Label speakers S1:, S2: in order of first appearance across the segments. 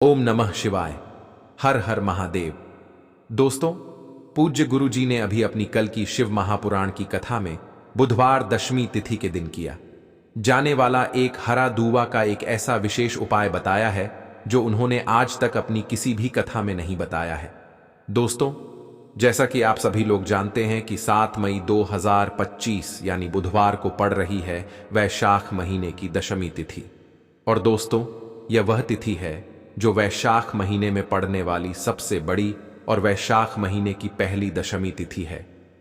S1: ओम नमः शिवाय। हर हर महादेव। दोस्तों, पूज्य गुरु जी ने अभी अपनी कल की शिव महापुराण की कथा में बुधवार दशमी तिथि के दिन किया जाने वाला एक हरा दूवा का एक ऐसा विशेष उपाय बताया है जो उन्होंने आज तक अपनी किसी भी कथा में नहीं बताया है। दोस्तों, जैसा कि आप सभी लोग जानते हैं कि 7 मई 2025 यानी बुधवार को पड़ रही है वैशाख महीने की दशमी तिथि। और दोस्तों, यह वह तिथि है जो वैशाख महीने में पड़ने वाली सबसे बड़ी और वैशाख महीने की पहली दशमी तिथि है,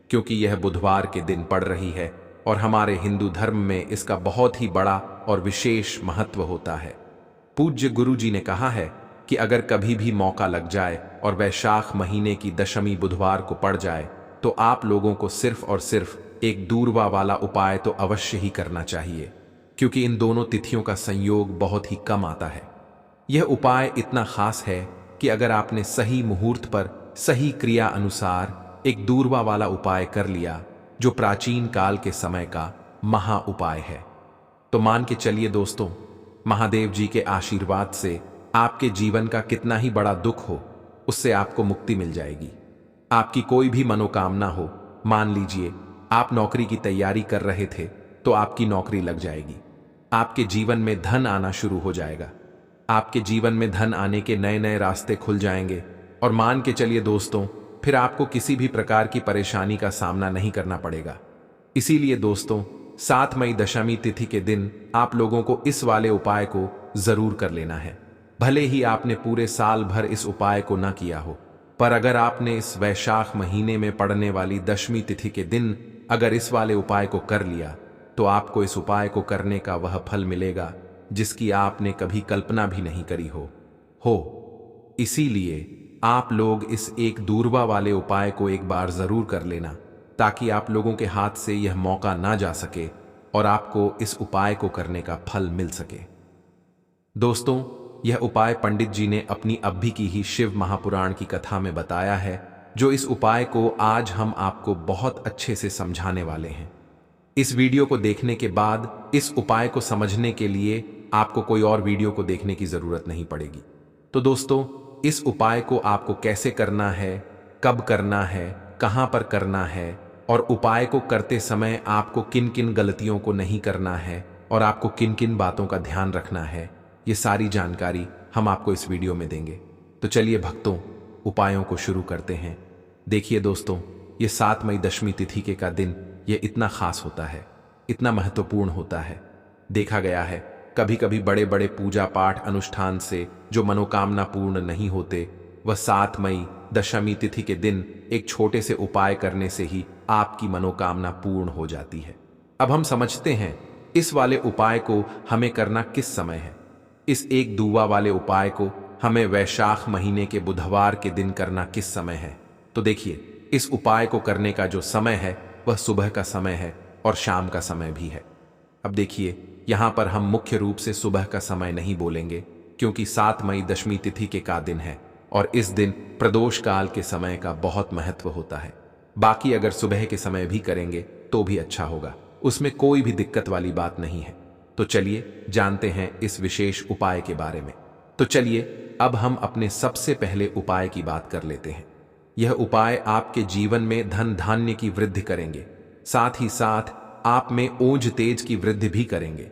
S1: क्योंकि यह बुधवार के दिन पड़ रही है और हमारे हिंदू धर्म में इसका बहुत ही बड़ा और विशेष महत्व होता है। पूज्य गुरु जी ने कहा है कि अगर कभी भी मौका लग जाए और वैशाख महीने की दशमी बुधवार को पड़ जाए तो आप लोगों को सिर्फ और सिर्फ एक दूरवा वाला उपाय तो अवश्य ही करना चाहिए, क्योंकि इन दोनों तिथियों का संयोग बहुत ही कम आता है। यह उपाय इतना खास है कि अगर आपने सही मुहूर्त पर सही क्रिया अनुसार एक दूरवा वाला उपाय कर लिया जो प्राचीन काल के समय का महा उपाय है, तो मान के चलिए दोस्तों, महादेव जी के आशीर्वाद से आपके जीवन का कितना ही बड़ा दुख हो उससे आपको मुक्ति मिल जाएगी। आपकी कोई भी मनोकामना हो, मान लीजिए आप नौकरी की तैयारी कर रहे थे तो आपकी नौकरी लग जाएगी। आपके जीवन में धन आना शुरू हो जाएगा। आपके जीवन में धन आने के नए नए रास्ते खुल जाएंगे और मान के चलिए दोस्तों, फिर आपको किसी भी प्रकार की परेशानी का सामना नहीं करना पड़ेगा। इसीलिए दोस्तों, 7 मई दशमी तिथि के दिन आप लोगों को इस वाले उपाय को जरूर कर लेना है। भले ही आपने पूरे साल भर इस उपाय को न किया हो, पर अगर आपने इस वैशाख महीने में पड़ने वाली दशमी तिथि के दिन अगर इस वाले उपाय को कर लिया तो आपको इस उपाय को करने का वह फल मिलेगा जिसकी आपने कभी कल्पना भी नहीं करी हो। इसीलिए आप लोग इस एक दूरवा वाले उपाय को एक बार जरूर कर लेना, ताकि आप लोगों के हाथ से यह मौका ना जा सके और आपको इस उपाय को करने का फल मिल सके। दोस्तों, यह उपाय पंडित जी ने अपनी अभी की ही शिव महापुराण की कथा में बताया है, जो इस उपाय को आज हम आपको बहुत अच्छे से समझाने वाले हैं। इस वीडियो को देखने के बाद इस उपाय को समझने के लिए आपको कोई और वीडियो को देखने की जरूरत नहीं पड़ेगी। तो दोस्तों, इस उपाय को आपको कैसे करना है, कब करना है, कहां पर करना है और उपाय को करते समय आपको किन किन गलतियों को नहीं करना है और आपको किन किन बातों का ध्यान रखना है, ये सारी जानकारी हम आपको इस वीडियो में देंगे। तो चलिए भक्तों, उपायों को शुरू करते हैं। देखिए दोस्तों, ये 7 मई दशमी तिथि के का दिन ये इतना खास होता है, इतना महत्वपूर्ण होता है। देखा गया है कभी कभी बड़े बड़े पूजा पाठ अनुष्ठान से जो मनोकामना पूर्ण नहीं होते, वह 7 मई दशमी तिथि के दिन एक छोटे से उपाय करने से ही आपकी मनोकामना पूर्ण हो जाती है। अब हम समझते हैं इस वाले उपाय को हमें करना किस समय है। इस एक दूवा वाले उपाय को हमें वैशाख महीने के बुधवार के दिन करना किस समय है। तो देखिए, इस उपाय को करने का जो समय है वह सुबह का समय है और शाम का समय भी है। अब देखिए, यहां पर हम मुख्य रूप से सुबह का समय नहीं बोलेंगे, क्योंकि 7 मई दशमी तिथि के का दिन है और इस दिन प्रदोष काल के समय का बहुत महत्व होता है। बाकी अगर सुबह के समय भी करेंगे तो भी अच्छा होगा, उसमें कोई भी दिक्कत वाली बात नहीं है। तो चलिए जानते हैं इस विशेष उपाय के बारे में। तो चलिए अब हम अपने सबसे पहले उपाय की बात कर लेते हैं। यह उपाय आपके जीवन में धन धान्य की वृद्धि करेंगे, साथ ही साथ आप में ओज तेज की वृद्धि भी करेंगे।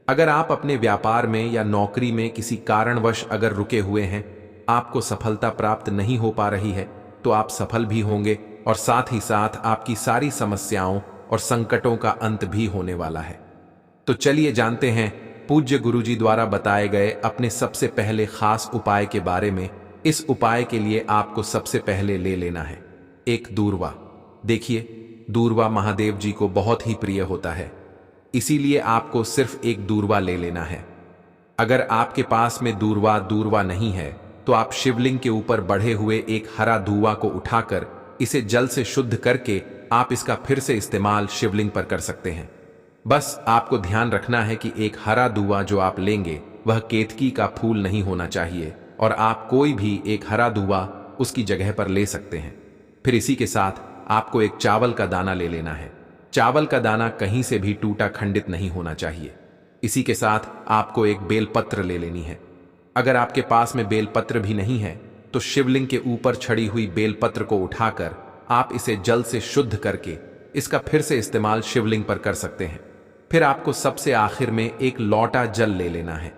S1: अगर आप अपने व्यापार में या नौकरी में किसी कारणवश अगर रुके हुए हैं, आपको सफलता प्राप्त नहीं हो पा रही है, तो आप सफल भी होंगे और साथ ही साथ आपकी सारी समस्याओं और संकटों का अंत भी होने वाला है। तो चलिए जानते हैं पूज्य गुरुजी द्वारा बताए गए अपने सबसे पहले खास उपाय के बारे में। इस उपाय के लिए आपको सबसे पहले ले लेना है एक दूरवा। देखिए, दूरवा महादेव जी को बहुत ही प्रिय होता है, इसीलिए आपको सिर्फ एक दूरवा ले लेना है। अगर आपके पास में दूरवा नहीं है तो आप शिवलिंग के ऊपर बढ़े हुए एक हरा दूवा को उठाकर इसे जल से शुद्ध करके आप इसका फिर से इस्तेमाल शिवलिंग पर कर सकते हैं। बस आपको ध्यान रखना है कि एक हरा दूवा जो आप लेंगे वह केतकी का फूल नहीं होना चाहिए और आप कोई भी एक हरा दूवा उसकी जगह पर ले सकते हैं। फिर इसी के साथ आपको एक चावल का दाना ले लेना है। चावल का दाना कहीं से भी टूटा खंडित नहीं होना चाहिए। इसी के साथ आपको एक बेलपत्र ले लेनी है। अगर आपके पास में बेलपत्र भी नहीं है तो शिवलिंग के ऊपर छड़ी हुई बेलपत्र को उठाकर आप इसे जल से शुद्ध करके इसका फिर से इस्तेमाल शिवलिंग पर कर सकते हैं। फिर आपको सबसे आखिर में एक लौटा जल ले लेना है।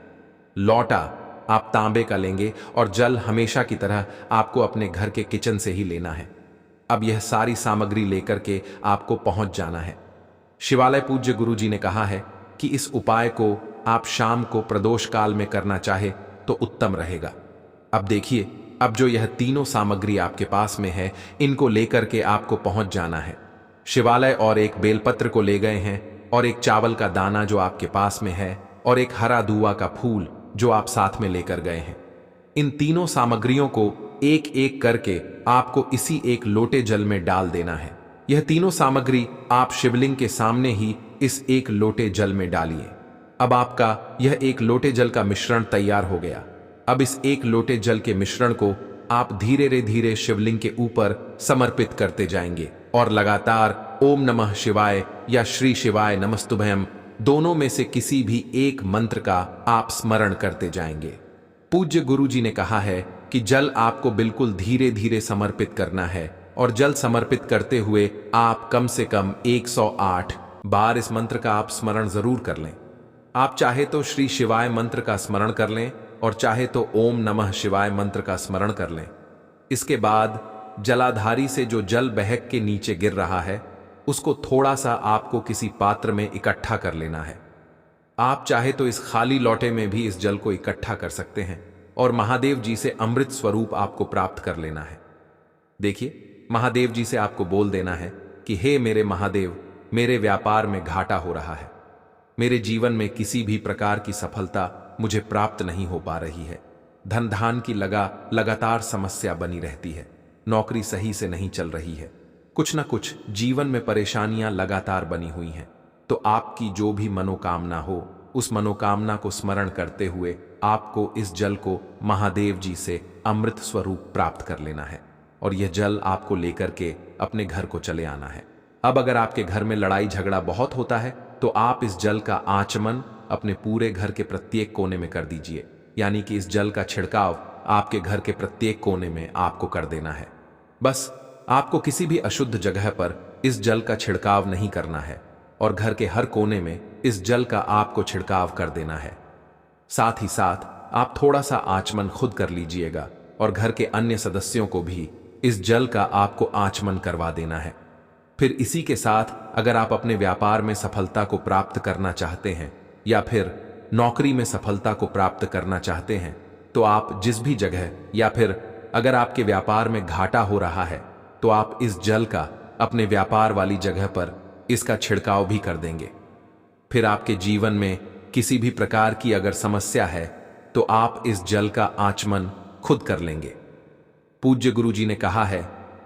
S1: लौटा आप तांबे का लेंगे और जल हमेशा की तरह आपको अपने घर के किचन से ही लेना है। अब यह सारी सामग्री लेकर के आपको पहुंच जाना है। शिवालय पूज्य गुरु जी ने कहा है कि इस उपाय को आप शाम को प्रदोष काल में करना चाहे तो उत्तम रहेगा। अब देखिए, अब जो यह तीनों सामग्री आपके पास में है, इनको लेकर के आपको पहुंच जाना है। शिवालय और एक बेलपत्र को ले गए हैं और एक चावल का दाना जो आपके पास में है और एक हरा दूआ का फूल जो आप साथ में लेकर गए हैं। इन तीनों सामग्रियों को एक एक करके आपको इसी एक लोटे जल में डाल देना है। यह तीनों सामग्री आप शिवलिंग के सामने ही इस एक लोटे जल में डालिए। अब आपका यह एक लोटे जल का मिश्रण तैयार हो गया। अब इस एक लोटे जल के मिश्रण को आप धीरे धीरे शिवलिंग के ऊपर समर्पित करते जाएंगे और लगातार ओम नमः शिवाय या श्री शिवाय नमस्तुभयम दोनों में से किसी भी एक मंत्र का आप स्मरण करते जाएंगे। पूज्य गुरु जी ने कहा है कि जल आपको बिल्कुल धीरे धीरे समर्पित करना है और जल समर्पित करते हुए आप कम से कम 108 बार इस मंत्र का आप स्मरण जरूर कर लें। आप चाहे तो श्री शिवाय मंत्र का स्मरण कर लें और चाहे तो ओम नमः शिवाय मंत्र का स्मरण कर लें। इसके बाद जलाधारी से जो जल बहक के नीचे गिर रहा है उसको थोड़ा सा आपको किसी पात्र में इकट्ठा कर लेना है। आप चाहे तो इस खाली लौटे में भी इस जल को इकट्ठा कर सकते हैं और महादेव जी से अमृत स्वरूप आपको प्राप्त कर लेना है। देखिए, महादेव जी से आपको बोल देना है कि हे मेरे महादेव, मेरे व्यापार में घाटा हो रहा है, मेरे जीवन में किसी भी प्रकार की सफलता मुझे प्राप्त नहीं हो पा रही है, धन धान की लगातार समस्या बनी रहती है, नौकरी सही से नहीं चल रही है, कुछ ना कुछ जीवन में परेशानियां लगातार बनी हुई हैं। तो आपकी जो भी मनोकामना हो उस मनोकामना को स्मरण करते हुए आपको इस जल को महादेव जी से अमृत स्वरूप प्राप्त कर लेना है और यह जल आपको लेकर के अपने घर को चले आना है। अब अगर आपके घर में लड़ाई झगड़ा बहुत होता है तो आप इस जल का आचमन अपने पूरे घर के प्रत्येक कोने में कर दीजिए, यानी कि इस जल का छिड़काव आपके घर के प्रत्येक कोने में आपको कर देना है। बस आपको किसी भी अशुद्ध जगह पर इस जल का छिड़काव नहीं करना है और घर के हर कोने में इस जल का आपको छिड़काव कर देना है। साथ ही साथ आप थोड़ा सा आचमन खुद कर लीजिएगा और घर के अन्य सदस्यों को भी इस जल का आपको आचमन करवा देना है। फिर इसी के साथ अगर आप अपने व्यापार में सफलता को प्राप्त करना चाहते हैं या फिर नौकरी में सफलता को प्राप्त करना चाहते हैं तो आप जिस भी जगह या फिर अगर आपके व्यापार में घाटा हो रहा है तो आप इस जल का अपने व्यापार वाली जगह पर इसका छिड़काव भी कर देंगे। फिर आपके जीवन में किसी भी प्रकार की अगर समस्या है तो आप इस जल का आचमन खुद कर लेंगे। पूज्य गुरु जी ने कहा है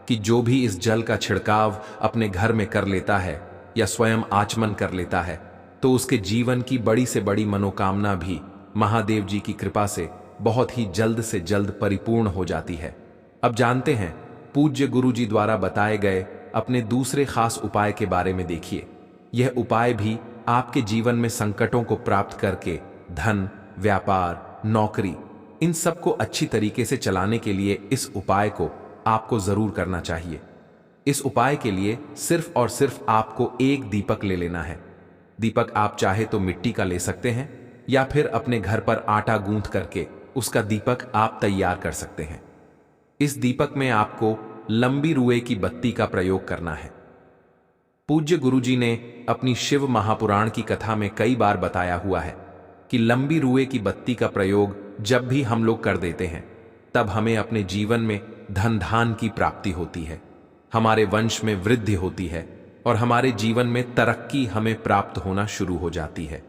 S1: कि जो भी इस जल का छिड़काव अपने घर में कर लेता है या स्वयं आचमन कर लेता है तो उसके जीवन की बड़ी से बड़ी मनोकामना भी महादेव जी की कृपा से बहुत ही जल्द से जल्द परिपूर्ण हो जाती है। अब जानते हैं पूज्य गुरु जी द्वारा बताए गए अपने दूसरे खास उपाय के बारे में। देखिए, यह उपाय भी आपके जीवन में संकटों को प्राप्त करके धन, व्यापार, नौकरी इन सबको अच्छी तरीके से चलाने के लिए इस उपाय को आपको जरूर करना चाहिए। इस उपाय के लिए सिर्फ और सिर्फ आपको एक दीपक ले लेना है। दीपक आप चाहे तो मिट्टी का ले सकते हैं या फिर अपने घर पर आटा गूंथ करके उसका दीपक आप तैयार कर सकते हैं। इस दीपक में आपको लंबी रुए की बत्ती का प्रयोग करना है। पूज्य गुरु जी ने अपनी शिव महापुराण की कथा में कई बार बताया हुआ है कि लंबी रुए की बत्ती का प्रयोग जब भी हम लोग कर देते हैं तब हमें अपने जीवन में धन धान की प्राप्ति होती है, हमारे वंश में वृद्धि होती है और हमारे जीवन में तरक्की हमें प्राप्त होना शुरू हो जाती है।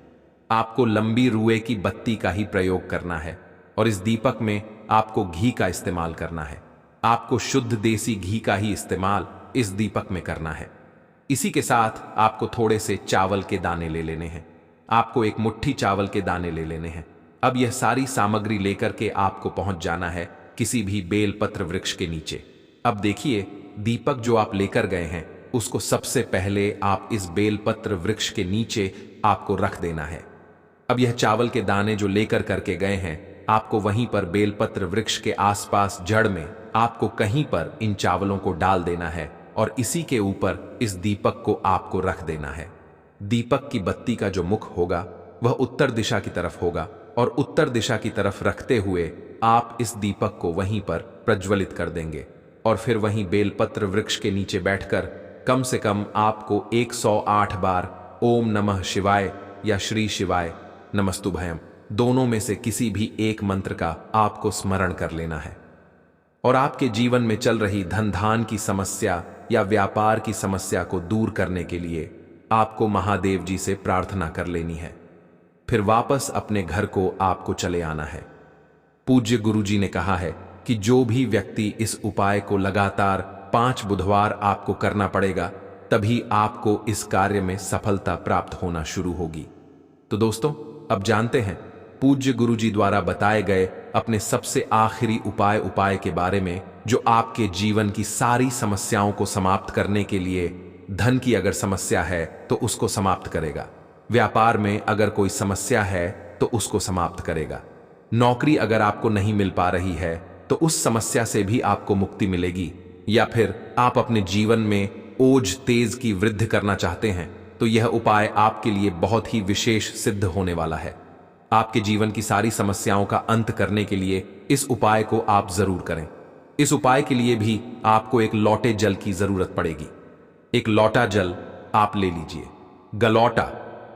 S1: आपको लंबी रुए की बत्ती का ही प्रयोग करना है और इस दीपक में आपको घी का इस्तेमाल करना है। आपको शुद्ध देसी घी का ही इस्तेमाल इस दीपक में करना है। इसी के साथ आपको थोड़े से चावल के दाने ले लेने हैं। आपको एक मुट्ठी चावल के दाने ले लेने हैं। अब यह सारी सामग्री लेकर के आपको पहुंच जाना है किसी भी बेलपत्र वृक्ष के नीचे। अब देखिए, दीपक जो आप लेकर गए हैं उसको सबसे पहले आप इस बेलपत्र वृक्ष के नीचे आपको रख देना है। अब यह चावल के दाने जो लेकर करके गए हैं आपको वहीं पर बेलपत्र वृक्ष के आसपास जड़ में आपको कहीं पर इन चावलों को डाल देना है और इसी के ऊपर इस दीपक को आपको रख देना है। दीपक की बत्ती का जो मुख होगा वह उत्तर दिशा की तरफ होगा और उत्तर दिशा की तरफ रखते हुए आप इस दीपक को वहीं पर प्रज्वलित कर देंगे और फिर वहीं बेलपत्र वृक्ष के नीचे बैठकर कम से कम आपको 108 बार ओम नमः शिवाय या श्री शिवाय नमस्तुभयम दोनों में से किसी भी एक मंत्र का आपको स्मरण कर लेना है। और आपके जीवन में चल रही धन धान की समस्या या व्यापार की समस्या को दूर करने के लिए आपको महादेव जी से प्रार्थना कर लेनी है। फिर वापस अपने घर को आपको चले आना है। पूज्य गुरु जी ने कहा है कि जो भी व्यक्ति इस उपाय को लगातार 5 बुधवार आपको करना पड़ेगा, तभी आपको इस कार्य में सफलता प्राप्त होना शुरू होगी। तो दोस्तों, अब जानते हैं पूज्य गुरु जी द्वारा बताए गए अपने सबसे आखिरी उपाय के बारे में, जो आपके जीवन की सारी समस्याओं को समाप्त करने के लिए, धन की अगर समस्या है तो उसको समाप्त करेगा, व्यापार में अगर कोई समस्या है तो उसको समाप्त करेगा, नौकरी अगर आपको नहीं मिल पा रही है तो उस समस्या से भी आपको मुक्ति मिलेगी, या फिर आप अपने जीवन में ओज तेज की वृद्धि करना चाहते हैं तो यह उपाय आपके लिए बहुत ही विशेष सिद्ध होने वाला है। आपके जीवन की सारी समस्याओं का अंत करने के लिए इस उपाय को आप जरूर करें। इस उपाय के लिए भी आपको एक लोटे जल की जरूरत पड़ेगी। एक लोटा जल आप ले लीजिए। गलौटा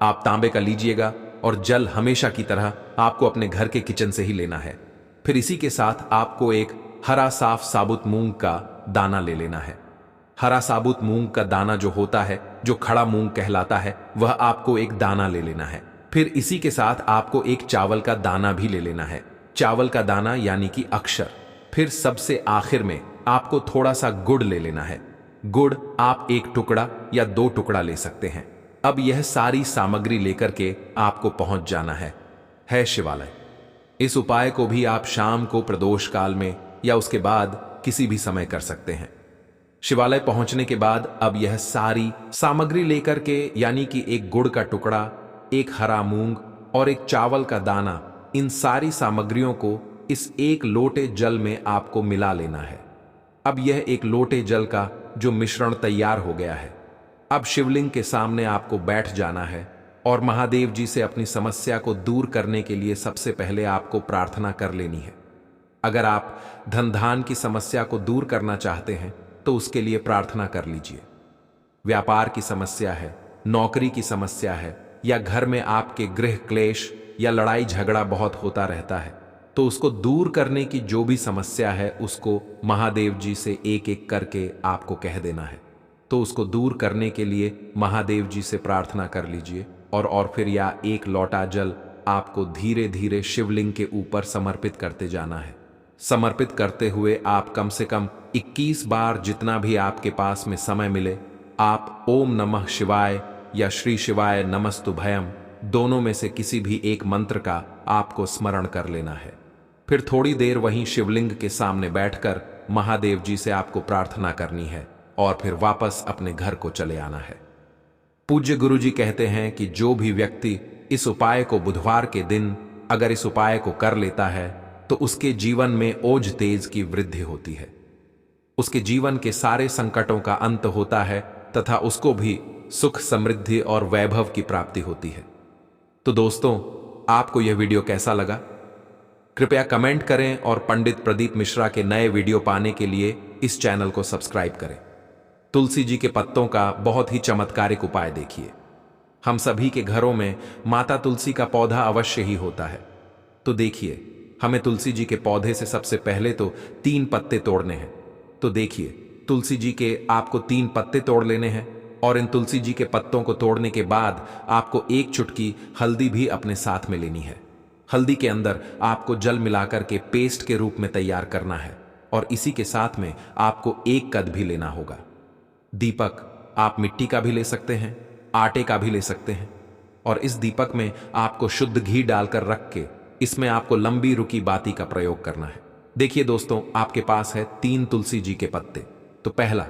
S1: आप तांबे का लीजिएगा और जल हमेशा की तरह आपको अपने घर के किचन से ही लेना है। फिर इसी के साथ आपको एक हरा साफ साबुत मूंग का दाना ले लेना है। हरा साबुत मूंग का दाना जो होता है, जो खड़ा मूंग कहलाता है, वह आपको एक दाना ले लेना है। फिर इसी के साथ आपको एक चावल का दाना भी ले लेना है। चावल का दाना यानी कि अक्षर। फिर सबसे आखिर में आपको थोड़ा सा गुड़ ले लेना है। गुड़ आप 1 टुकड़ा या 2 टुकड़ा ले सकते हैं। अब यह सारी सामग्री लेकर के आपको पहुंच जाना है शिवालय। इस उपाय को भी आप शाम को प्रदोष काल में या उसके बाद किसी भी समय कर सकते हैं। शिवालय पहुंचने के बाद अब यह सारी सामग्री लेकर के, यानी कि एक गुड़ का टुकड़ा, एक हरा मूंग और एक चावल का दाना, इन सारी सामग्रियों को इस एक लोटे जल में आपको मिला लेना है। अब यह एक लोटे जल का जो मिश्रण तैयार हो गया है, अब शिवलिंग के सामने आपको बैठ जाना है और महादेव जी से अपनी समस्या को दूर करने के लिए सबसे पहले आपको प्रार्थना कर लेनी है। अगर आप धन धान की समस्या को दूर करना चाहते हैं तो उसके लिए प्रार्थना कर लीजिए। व्यापार की समस्या है, नौकरी की समस्या है, या घर में आपके गृह क्लेश या लड़ाई झगड़ा बहुत होता रहता है, तो उसको दूर करने की जो भी समस्या है उसको महादेव जी से एक एक करके आपको कह देना है। तो उसको दूर करने के लिए महादेव जी से प्रार्थना कर लीजिए और फिर या एक लोटा जल आपको धीरे धीरे शिवलिंग के ऊपर समर्पित करते जाना है। समर्पित करते हुए आप कम से कम 21 बार, जितना भी आपके पास में समय मिले, आप ओम नमः शिवाय या श्री शिवाय नमस्तुभयम दोनों में से किसी भी एक मंत्र का आपको स्मरण कर लेना है। फिर थोड़ी देर वहीं शिवलिंग के सामने बैठकर महादेव जी से आपको प्रार्थना करनी है और फिर वापस अपने घर को चले आना है। पूज्य गुरु जी कहते हैं कि जो भी व्यक्ति इस उपाय को बुधवार के दिन अगर इस उपाय को कर लेता है तो उसके जीवन में ओज तेज की वृद्धि होती है, उसके जीवन के सारे संकटों का अंत होता है तथा उसको भी सुख, समृद्धि और वैभव की प्राप्ति होती है। तो दोस्तों, आपको यह वीडियो कैसा लगा? कृपया कमेंट करें और पंडित प्रदीप मिश्रा के नए वीडियो पाने के लिए इस चैनल को सब्सक्राइब करें। तुलसी जी के पत्तों का बहुत ही चमत्कारिक उपाय देखिए। हम सभी के घरों में माता तुलसी का पौधा अवश्य ही होता है। तो देखिए, हमें तुलसी जी के पौधे से सबसे पहले तो 3 पत्ते तोड़ने हैं। तो देखिए, तुलसी जी के आपको 3 पत्ते तोड़ लेने हैं और इन तुलसी जी के पत्तों को तोड़ने के बाद आपको 1 चुटकी हल्दी भी अपने साथ में लेनी है। हल्दी के अंदर आपको जल मिलाकर के पेस्ट के रूप में तैयार करना है और इसी के साथ में आपको 1 कद भी लेना होगा। दीपक आप मिट्टी का भी ले सकते हैं, आटे का भी ले सकते हैं और इस दीपक में आपको शुद्ध घी डालकर रख के इसमें आपको लंबी रुकी बाती का प्रयोग करना है। देखिए दोस्तों, आपके पास है 3 तुलसी जी के पत्ते। तो पहला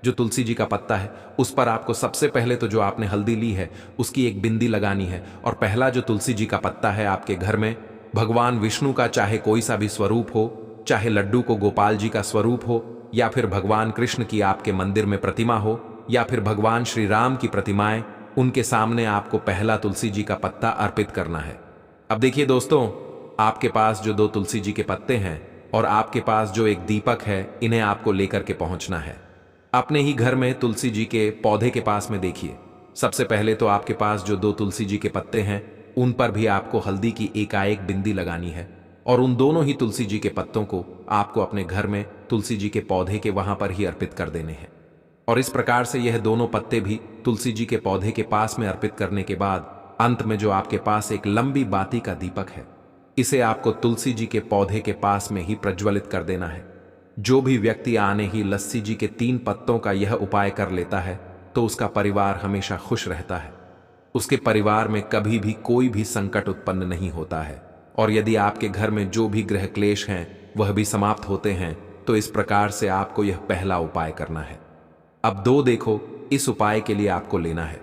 S1: जो तुलसी जी का पत्ता है उस पर आपको सबसे पहले तो जो आपने हल्दी ली है उसकी एक बिंदी लगानी है और पहला जो तुलसी जी का पत्ता है आपके घर में भगवान विष्णु का चाहे कोई सा भी स्वरूप हो, चाहे लड्डू को गोपाल जी का स्वरूप हो, या फिर भगवान कृष्ण की आपके मंदिर में प्रतिमा हो, या फिर भगवान श्री राम की प्रतिमाएं, उनके सामने आपको पहला तुलसी जी का पत्ता अर्पित करना है। अब देखिए दोस्तों, आपके पास जो 2 तुलसी जी के पत्ते हैं और आपके पास जो एक दीपक है, इन्हें आपको लेकर के पहुंचना है। अपने ही घर में तुलसी जी के पौधे के पास में देखिए, सबसे पहले तो आपके पास जो 2 तुलसी जी के पत्ते हैं, उन पर भी आपको हल्दी की एकाएक बिंदी लगानी है और उन दोनों ही तुलसी जी के पत्तों को आपको अपने घर में तुलसी जी के पौधे के वहां पर ही अर्पित कर देने हैं। और इस प्रकार से यह दोनों पत्ते भी तुलसी जी के पौधे के पास में अर्पित करने के बाद अंत में जो आपके पास एक लंबी बाती का दीपक है, इसे आपको तुलसी जी के पौधे के पास में ही प्रज्वलित कर देना है। जो भी व्यक्ति आने ही लस्सी जी के 3 पत्तों का यह उपाय कर लेता है तो उसका परिवार हमेशा खुश रहता है, उसके परिवार में कभी भी कोई भी संकट उत्पन्न नहीं होता है, और यदि आपके घर में जो भी ग्रह क्लेश हैं वह भी समाप्त होते हैं। तो इस प्रकार से आपको यह पहला उपाय करना है। अब 2 देखो, इस उपाय के लिए आपको लेना है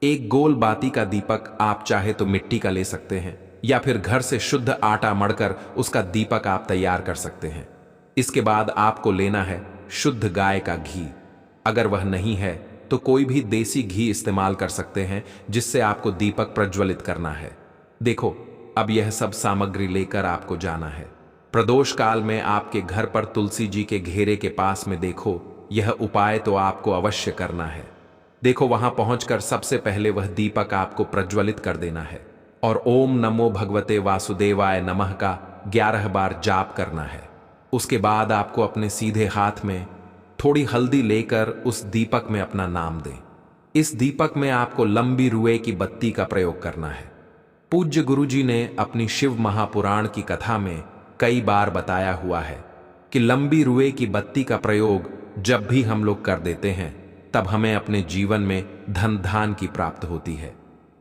S1: एक गोल बाती का दीपक। आप चाहे तो मिट्टी का ले सकते हैं या फिर घर से शुद्ध आटा मढ़कर उसका दीपक आप तैयार कर सकते हैं। इसके बाद आपको लेना है शुद्ध गाय का घी। अगर वह नहीं है तो कोई भी देसी घी इस्तेमाल कर सकते हैं, जिससे आपको दीपक प्रज्वलित करना है। देखो, अब यह सब सामग्री लेकर आपको जाना है। प्रदोष काल में आपके घर पर तुलसी जी के घेरे के पास में देखो, यह उपाय तो आपको अवश्य करना है। देखो, वहां पहुंचकर सबसे पहले वह दीपक आपको प्रज्वलित कर देना है और ओम नमो भगवते वासुदेवाय नमः का 11 बार जाप करना है। उसके बाद आपको अपने सीधे हाथ में थोड़ी हल्दी लेकर उस दीपक में अपना नाम दें। इस दीपक में आपको लंबी रुए की बत्ती का प्रयोग करना है। पूज्य गुरुजी ने अपनी शिव महापुराण की कथा में कई बार बताया हुआ है कि लंबी रुए की बत्ती का प्रयोग जब भी हम लोग कर देते हैं, तब हमें अपने जीवन में धन धान की प्राप्त होती है,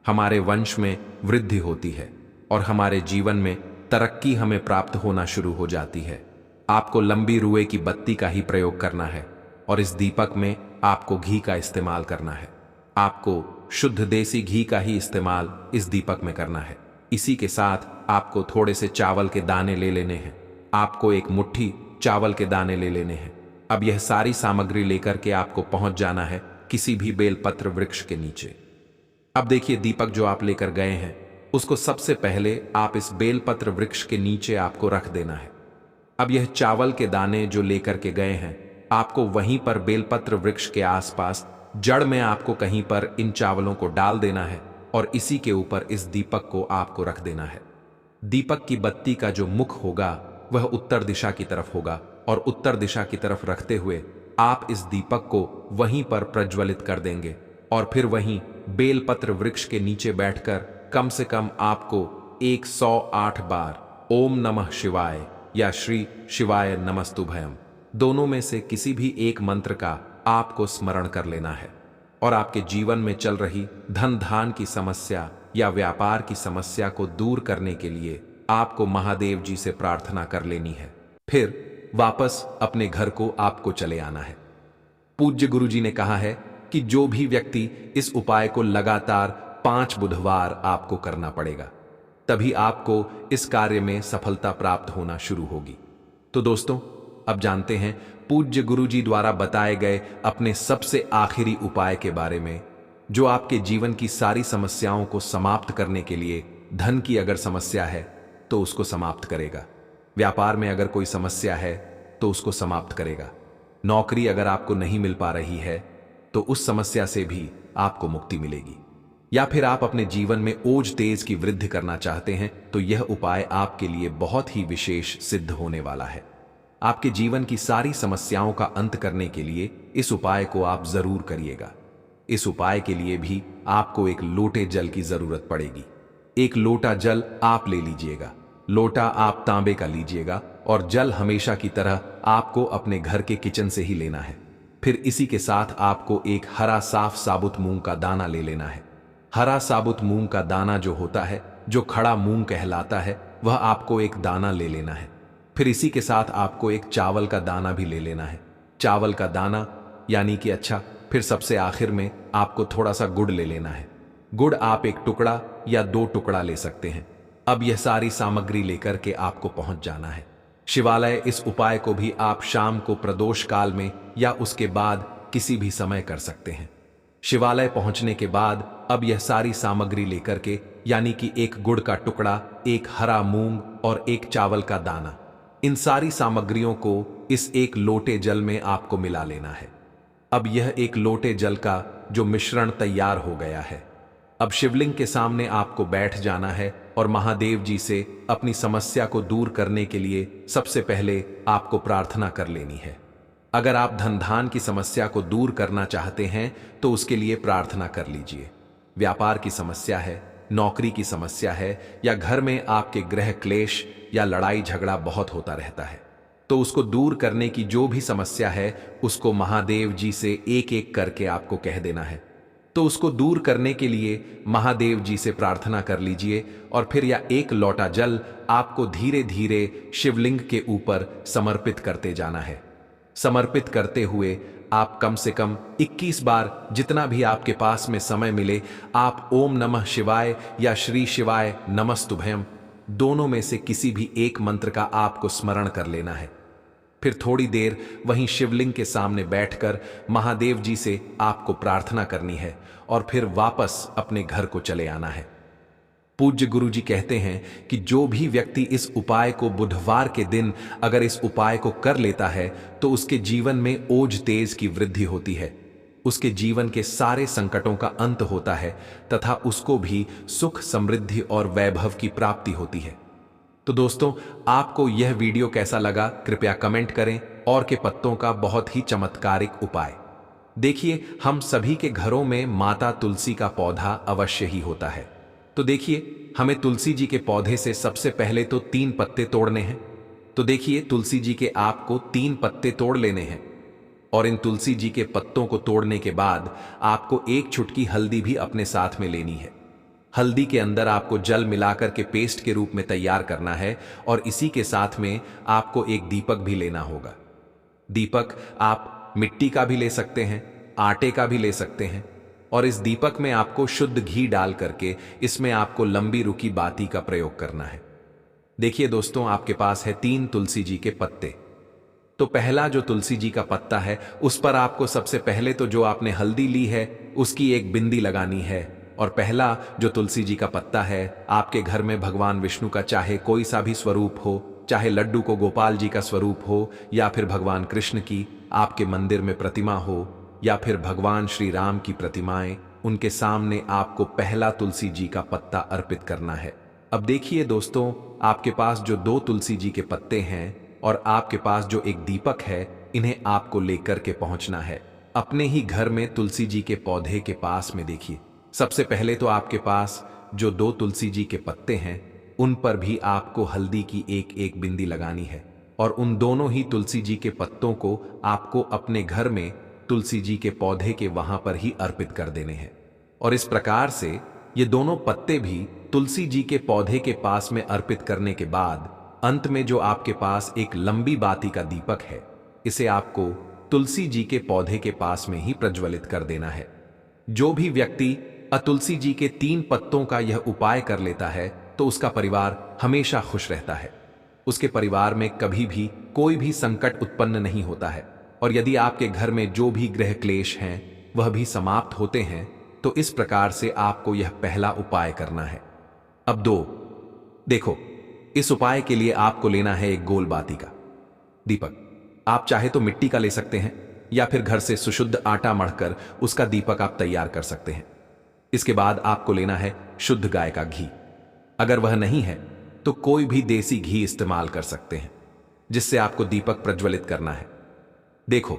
S1: हमारे वंश में वृद्धि होती है और हमारे जीवन में तरक्की हमें प्राप्त होना शुरू हो जाती है। आपको लंबी रुए की बत्ती का ही प्रयोग करना है और इस दीपक में आपको घी का इस्तेमाल करना है। आपको शुद्ध देसी घी का ही इस्तेमाल इस दीपक में करना है। इसी के साथ आपको थोड़े से चावल के दाने ले लेने हैं। आपको एक मुट्ठी चावल के दाने ले लेने हैं। अब यह सारी सामग्री लेकर के आपको पहुंच जाना है किसी भी बेलपत्र वृक्ष के नीचे। अब देखिए, दीपक जो आप लेकर गए हैं उसको सबसे पहले आप इस बेलपत्र वृक्ष के नीचे आपको रख देना है। अब यह चावल के दाने जो लेकर के गए हैं, आपको वहीं पर बेलपत्र वृक्ष के आसपास जड़ में आपको कहीं पर इन चावलों को डाल देना है और इसी के ऊपर इस दीपक को आपको रख देना है। दीपक की बत्ती का जो मुख होगा वह उत्तर दिशा की तरफ होगा और उत्तर दिशा की तरफ रखते हुए आप इस दीपक को वहीं पर प्रज्वलित कर देंगे और फिर वहीं बेलपत्र वृक्ष के नीचे बैठकर कम से कम आपको 108 बार ओम नमः शिवाय या श्री शिवाय नमस्तुभयम दोनों में से किसी भी एक मंत्र का आपको स्मरण कर लेना है और आपके जीवन में चल रही धन धान की समस्या या व्यापार की समस्या को दूर करने के लिए आपको महादेव जी से प्रार्थना कर लेनी है। फिर वापस अपने घर को आपको चले आना है। पूज्य गुरुजी ने कहा है कि जो भी व्यक्ति इस उपाय को लगातार 5 बुधवार आपको करना पड़ेगा, तभी आपको इस कार्य में सफलता प्राप्त होना शुरू होगी। तो दोस्तों, अब जानते हैं पूज्य गुरुजी द्वारा बताए गए अपने सबसे आखिरी उपाय के बारे में, जो आपके जीवन की सारी समस्याओं को समाप्त करने के लिए, धन की अगर समस्या है तो उसको समाप्त करेगा, व्यापार में अगर कोई समस्या है तो उसको समाप्त करेगा, नौकरी अगर आपको नहीं मिल पा रही है तो उस समस्या से भी आपको मुक्ति मिलेगी, या फिर आप अपने जीवन में ओज तेज की वृद्धि करना चाहते हैं तो यह उपाय आपके लिए बहुत ही विशेष सिद्ध होने वाला है। आपके जीवन की सारी समस्याओं का अंत करने के लिए इस उपाय को आप जरूर करिएगा। इस उपाय के लिए भी आपको एक लोटे जल की जरूरत पड़ेगी। एक लोटा जल आप ले लीजिएगा। लोटा आप तांबे का लीजिएगा और जल हमेशा की तरह आपको अपने घर के किचन से ही लेना है। फिर इसी के साथ आपको एक हरा साफ साबुत मूंग का दाना ले लेना है। हरा साबुत मूंग का दाना जो होता है, जो खड़ा मूंग कहलाता है, वह आपको एक दाना ले लेना है। फिर इसी के साथ आपको एक चावल का दाना भी ले लेना है। चावल का दाना यानी कि फिर सबसे आखिर में आपको थोड़ा सा गुड़ ले लेना है। गुड़ आप एक टुकड़ा या 2 टुकड़ा ले सकते हैं। अब यह सारी सामग्री लेकर के आपको पहुंच जाना है शिवालय। इस उपाय को भी आप शाम को प्रदोष काल में या उसके बाद किसी भी समय कर सकते हैं। शिवालय पहुंचने के बाद अब यह सारी सामग्री लेकर के, यानी कि एक गुड़ का टुकड़ा, एक हरा मूंग और एक चावल का दाना, इन सारी सामग्रियों को इस एक लोटे जल में आपको मिला लेना है। अब यह एक लोटे जल का जो मिश्रण तैयार हो गया है, अब शिवलिंग के सामने आपको बैठ जाना है और महादेव जी से अपनी समस्या को दूर करने के लिए सबसे पहले आपको प्रार्थना कर लेनी है। अगर आप धन धान की समस्या को दूर करना चाहते हैं तो उसके लिए प्रार्थना कर लीजिए। व्यापार की समस्या है, नौकरी की समस्या है, या घर में आपके गृह क्लेश या लड़ाई झगड़ा बहुत होता रहता है, तो उसको दूर करने की जो भी समस्या है उसको महादेव जी से एक एक करके आपको कह देना है। तो उसको दूर करने के लिए महादेव जी से प्रार्थना कर लीजिए और फिर यह एक लोटा जल आपको धीरे धीरे शिवलिंग के ऊपर समर्पित करते जाना है। समर्पित करते हुए आप कम से कम 21 बार, जितना भी आपके पास में समय मिले, आप ओम नमः शिवाय या श्री शिवाय नमस्तुभ्यम, दोनों में से किसी भी एक मंत्र का आपको स्मरण कर लेना है। फिर थोड़ी देर वहीं शिवलिंग के सामने बैठकर महादेव जी से आपको प्रार्थना करनी है और फिर वापस अपने घर को चले आना है। पूज्य गुरु जी कहते हैं कि जो भी व्यक्ति इस उपाय को बुधवार के दिन अगर इस उपाय को कर लेता है तो उसके जीवन में ओज तेज की वृद्धि होती है, उसके जीवन के सारे संकटों का अंत होता है तथा उसको भी सुख, समृद्धि और वैभव की प्राप्ति होती है। तो दोस्तों, आपको यह वीडियो कैसा लगा कृपया कमेंट करें। और के पत्तों का बहुत ही चमत्कारिक उपाय। देखिए, हम सभी के घरों में माता तुलसी का पौधा अवश्य ही होता है। तो देखिए, हमें तुलसी जी के पौधे से सबसे पहले तो 3 पत्ते तोड़ने हैं। तो देखिए, तुलसी जी के आपको 3 पत्ते तोड़ लेने हैं और इन तुलसी जी के पत्तों को तोड़ने के बाद आपको एक चुटकी हल्दी भी अपने साथ में लेनी है। हल्दी के अंदर आपको जल मिलाकर के पेस्ट के रूप में तैयार करना है और इसी के साथ में आपको एक दीपक भी लेना होगा। दीपक आप मिट्टी का भी ले सकते हैं, आटे का भी ले सकते हैं, और इस दीपक में आपको शुद्ध घी डाल करके इसमें आपको लंबी रुकी बाती का प्रयोग करना है। देखिए दोस्तों, आपके पास है 3 तुलसी जी के पत्ते। तो पहला जो तुलसी जी का पत्ता है उस पर आपको सबसे पहले तो जो आपने हल्दी ली है उसकी एक बिंदी लगानी है। और पहला जो तुलसी जी का पत्ता है, आपके घर में भगवान विष्णु का चाहे कोई सा भी स्वरूप हो, चाहे लड्डू को गोपाल जी का स्वरूप हो या फिर भगवान कृष्ण की आपके मंदिर में प्रतिमा हो या फिर भगवान श्री राम की प्रतिमाएं, उनके सामने आपको पहला तुलसी जी का पत्ता अर्पित करना है। अब देखिए दोस्तों, आपके पास जो 2 तुलसी जी के पत्ते हैं और आपके पास जो एक दीपक है, इन्हें आपको लेकर के पहुंचना है अपने ही घर में तुलसी जी के पौधे के पास में। देखिए, सबसे पहले तो आपके पास जो 2 तुलसी जी के पत्ते हैं उन पर भी आपको हल्दी की एक एक बिंदी लगानी है और उन दोनों ही तुलसी जी के पत्तों को आपको अपने घर में तुलसी जी के पौधे के वहां पर ही अर्पित कर देने हैं। और इस प्रकार से ये दोनों पत्ते भी तुलसी जी के पौधे के पास में अर्पित करने के बाद अंत में जो आपके पास एक लंबी बाती का दीपक है, इसे आपको तुलसी जी के पौधे के पास में ही प्रज्वलित कर देना है। जो भी व्यक्ति तुलसी जी के 3 पत्तों का यह उपाय कर लेता है तो उसका परिवार हमेशा खुश रहता है, उसके परिवार में कभी भी कोई भी संकट उत्पन्न नहीं होता है और यदि आपके घर में जो भी गृह क्लेश हैं वह भी समाप्त होते हैं। तो इस प्रकार से आपको यह पहला उपाय करना है। अब 2, देखो, इस उपाय के लिए आपको लेना है एक गोल बाती का दीपक। आप चाहे तो मिट्टी का ले सकते हैं या फिर घर से सुशुद्ध आटा मढ़कर उसका दीपक आप तैयार कर सकते हैं। इसके बाद आपको लेना है शुद्ध गाय का घी। अगर वह नहीं है तो कोई भी देसी घी इस्तेमाल कर सकते हैं जिससे आपको दीपक प्रज्वलित करना है। देखो,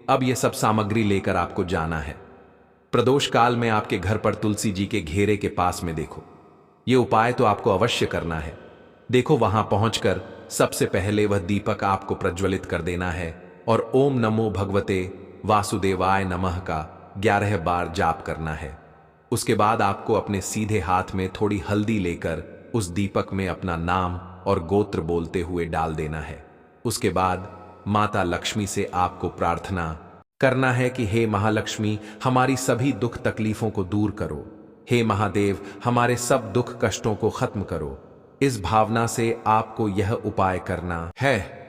S1: अब यह सब सामग्री लेकर आपको जाना है प्रदोष काल में आपके घर पर तुलसी जी के घेरे के पास में। देखो, यह उपाय तो आपको अवश्य करना है। देखो, वहां पहुंचकर सबसे पहले वह दीपक आपको प्रज्वलित कर देना है और ओम नमो भगवते वासुदेवाय नमः का 11 बार जाप करना है। उसके बाद आपको अपने सीधे हाथ में थोड़ी हल्दी लेकर उस दीपक में अपना नाम और गोत्र बोलते हुए डाल देना है। उसके बाद माता लक्ष्मी से आपको प्रार्थना करना है कि हे महालक्ष्मी, हमारी सभी दुख तकलीफों को दूर करो। हे महादेव, हमारे सब दुख कष्टों को खत्म करो। इस भावना से आपको यह उपाय करना है।